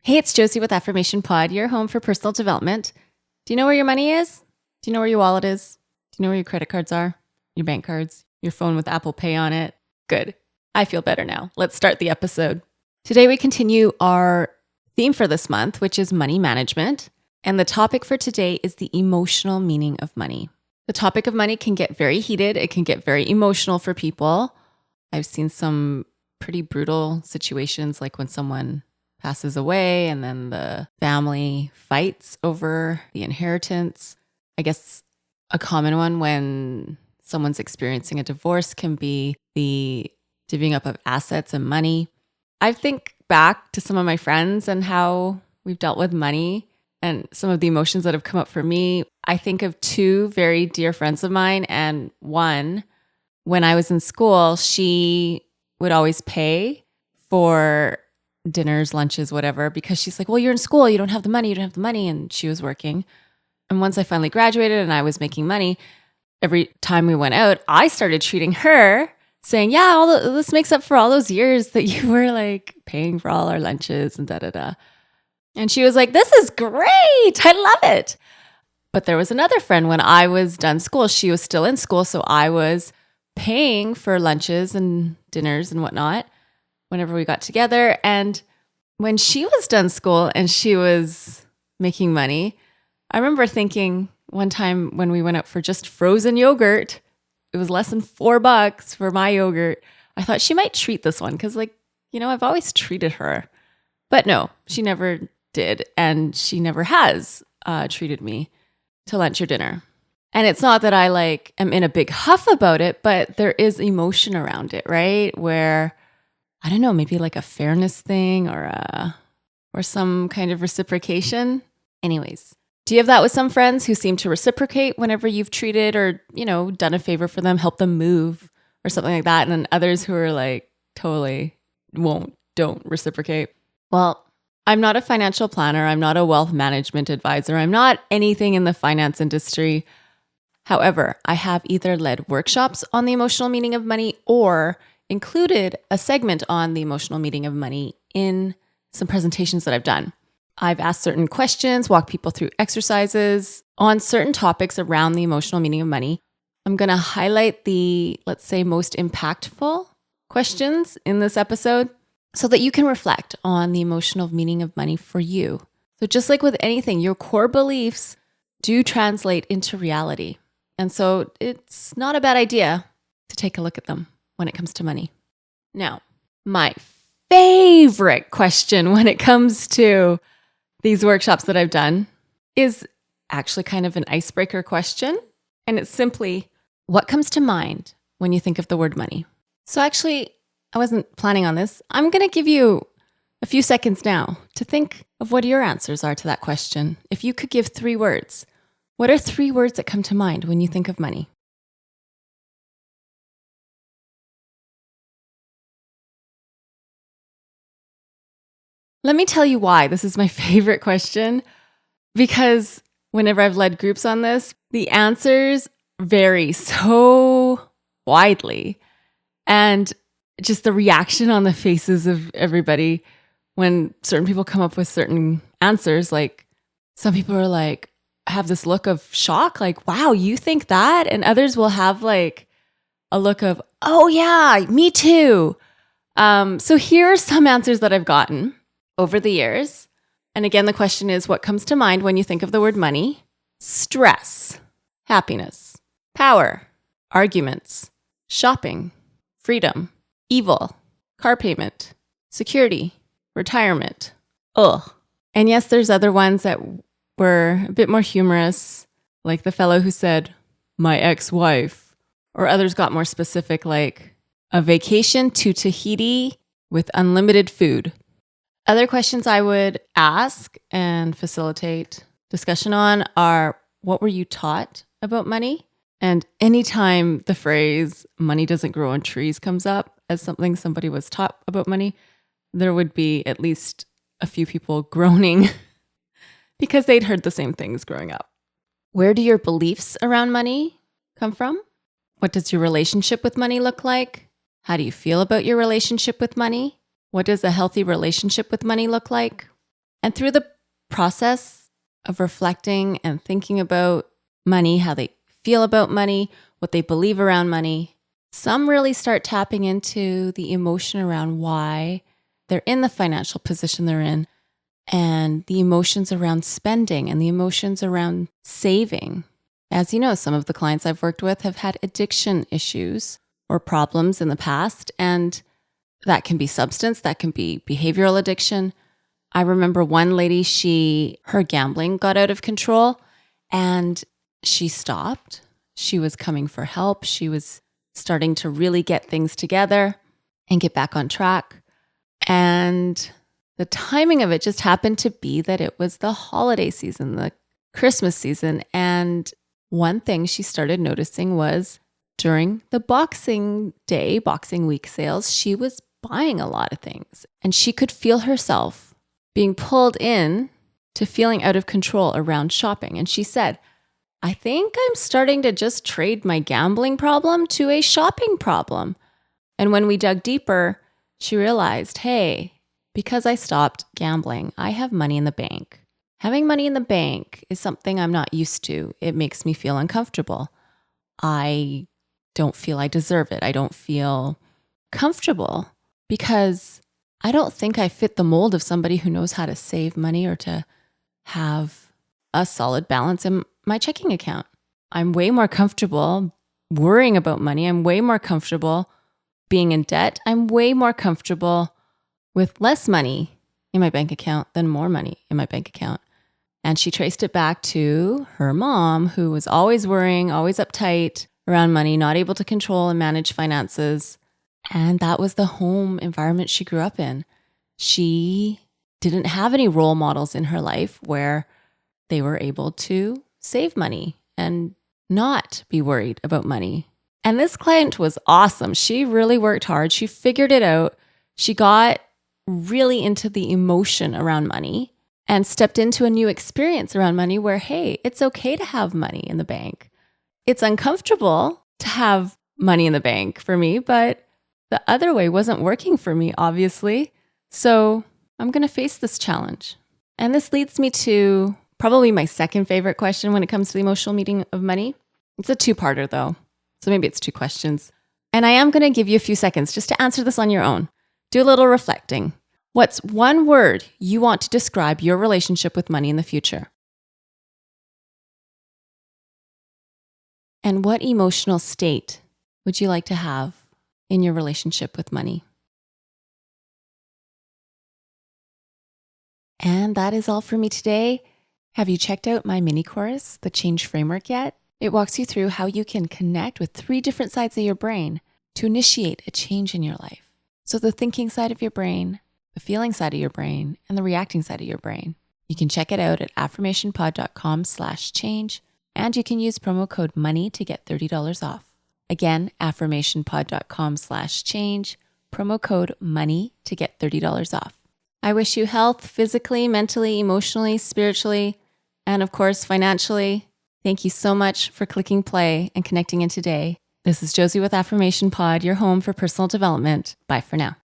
Hey, it's Josie with Affirmation Pod, your home for personal development. Do you know where your money is? Do you know where your wallet is? Do you know where your credit cards are? Your bank cards? Your phone with Apple Pay on it? Good. I feel better now. Let's start the episode. Today we continue our theme for this month, which is money management. And the topic for today is the emotional meaning of money. The topic of money can get very heated. It can get very emotional for people. I've seen some pretty brutal situations, like when someone passes away and then the family fights over the inheritance. I guess a common one when someone's experiencing a divorce can be the divvying up of assets and money. I think back to some of my friends and how we've dealt with money and some of the emotions that have come up for me. I think of two very dear friends of mine, and one, when I was in school, she would always pay for dinners, lunches, whatever, because she's like, well, you're in school, you don't have the money, and she was working. And once I finally graduated and I was making money, every time we went out, I started treating her, saying, yeah, this makes up for all those years that you were like paying for all our lunches and da-da-da. And she was like, this is great, I love it. But there was another friend, when I was done school, she was still in school, so I was paying for lunches and dinners and whatnot whenever we got together. And when she was done school and she was making money, I remember thinking one time when we went out for just frozen yogurt, it was less than $4 for my yogurt. I thought she might treat this one because, I've always treated her. But no, she never did. And she never has treated me to lunch or dinner. And it's not that I am in a big huff about it, but there is emotion around it, right? Where, I don't know, maybe like a fairness thing or some kind of reciprocation. Anyways, do you have that with some friends who seem to reciprocate whenever you've treated or, done a favor for them, help them move or something like that? And then others who are like totally don't reciprocate. Well, I'm not a financial planner. I'm not a wealth management advisor. I'm not anything in the finance industry. However, I have either led workshops on the emotional meaning of money or included a segment on the emotional meaning of money in some presentations that I've done. I've asked certain questions, walked people through exercises on certain topics around the emotional meaning of money. I'm going to highlight the, let's say, most impactful questions in this episode so that you can reflect on the emotional meaning of money for you. So just like with anything, your core beliefs do translate into reality. And so it's not a bad idea to take a look at them when it comes to money. Now, my favorite question when it comes to these workshops that I've done is actually kind of an icebreaker question. And it's simply, what comes to mind when you think of the word money? So actually, I wasn't planning on this. I'm going to give you a few seconds now to think of what your answers are to that question. If you could give 3 words, what are 3 words that come to mind when you think of money? Let me tell you why this is my favorite question, because whenever I've led groups on this, the answers vary so widely. And just the reaction on the faces of everybody when certain people come up with certain answers, like some people are like, have this look of shock, like, wow, you think that? And others will have like a look of, oh yeah, me too. So here are some answers that I've gotten over the years. And again, the question is, what comes to mind when you think of the word money? Stress, happiness, power, arguments, shopping, freedom, evil, car payment, security, retirement. Ugh. And yes, there's other ones that were a bit more humorous, like the fellow who said, my ex-wife, or others got more specific, like a vacation to Tahiti with unlimited food. Other questions I would ask and facilitate discussion on are, what were you taught about money? And anytime the phrase money doesn't grow on trees comes up as something somebody was taught about money, there would be at least a few people groaning because they'd heard the same things growing up. Where do your beliefs around money come from? What does your relationship with money look like? How do you feel about your relationship with money? What does a healthy relationship with money look like? And through the process of reflecting and thinking about money, how they feel about money, what they believe around money, some really start tapping into the emotion around why they're in the financial position they're in, and the emotions around spending and the emotions around saving. As you know, some of the clients I've worked with have had addiction issues or problems in the past, and that can be substance, that can be behavioral addiction. I remember one lady, her gambling got out of control and she stopped. She was coming for help. She was starting to really get things together and get back on track. And the timing of it just happened to be that it was the holiday season, the Christmas season. And one thing she started noticing was during the Boxing Week sales, she was buying a lot of things. And she could feel herself being pulled in to feeling out of control around shopping. And she said, I think I'm starting to just trade my gambling problem to a shopping problem. And when we dug deeper, she realized, hey, because I stopped gambling, I have money in the bank. Having money in the bank is something I'm not used to. It makes me feel uncomfortable. I don't feel I deserve it. I don't feel comfortable because I don't think I fit the mold of somebody who knows how to save money or to have a solid balance in my checking account. I'm way more comfortable worrying about money. I'm way more comfortable being in debt. I'm way more comfortable with less money in my bank account than more money in my bank account. And she traced it back to her mom, who was always worrying, always uptight around money, not able to control and manage finances. And that was the home environment she grew up in. She didn't have any role models in her life where they were able to save money and not be worried about money. And this client was awesome. She really worked hard. She figured it out. She got really into the emotion around money and stepped into a new experience around money where, hey, it's okay to have money in the bank. It's uncomfortable to have money in the bank for me, but the other way wasn't working for me, obviously. So I'm going to face this challenge. And this leads me to probably my second favorite question when it comes to the emotional meaning of money. It's a two-parter though. So maybe it's two questions. And I am going to give you a few seconds just to answer this on your own. Do a little reflecting. What's one word you want to describe your relationship with money in the future? And what emotional state would you like to have in your relationship with money? And that is all for me today. Have you checked out my mini course, The Change Framework, yet? It walks you through how you can connect with 3 different sides of your brain to initiate a change in your life. So the thinking side of your brain, the feeling side of your brain, and the reacting side of your brain. You can check it out at affirmationpod.com/change, and you can use promo code MONEY to get $30 off. Again, affirmationpod.com/change, promo code MONEY to get $30 off. I wish you health physically, mentally, emotionally, spiritually, and of course, financially. Thank you so much for clicking play and connecting in today. This is Josie with Affirmation Pod, your home for personal development. Bye for now.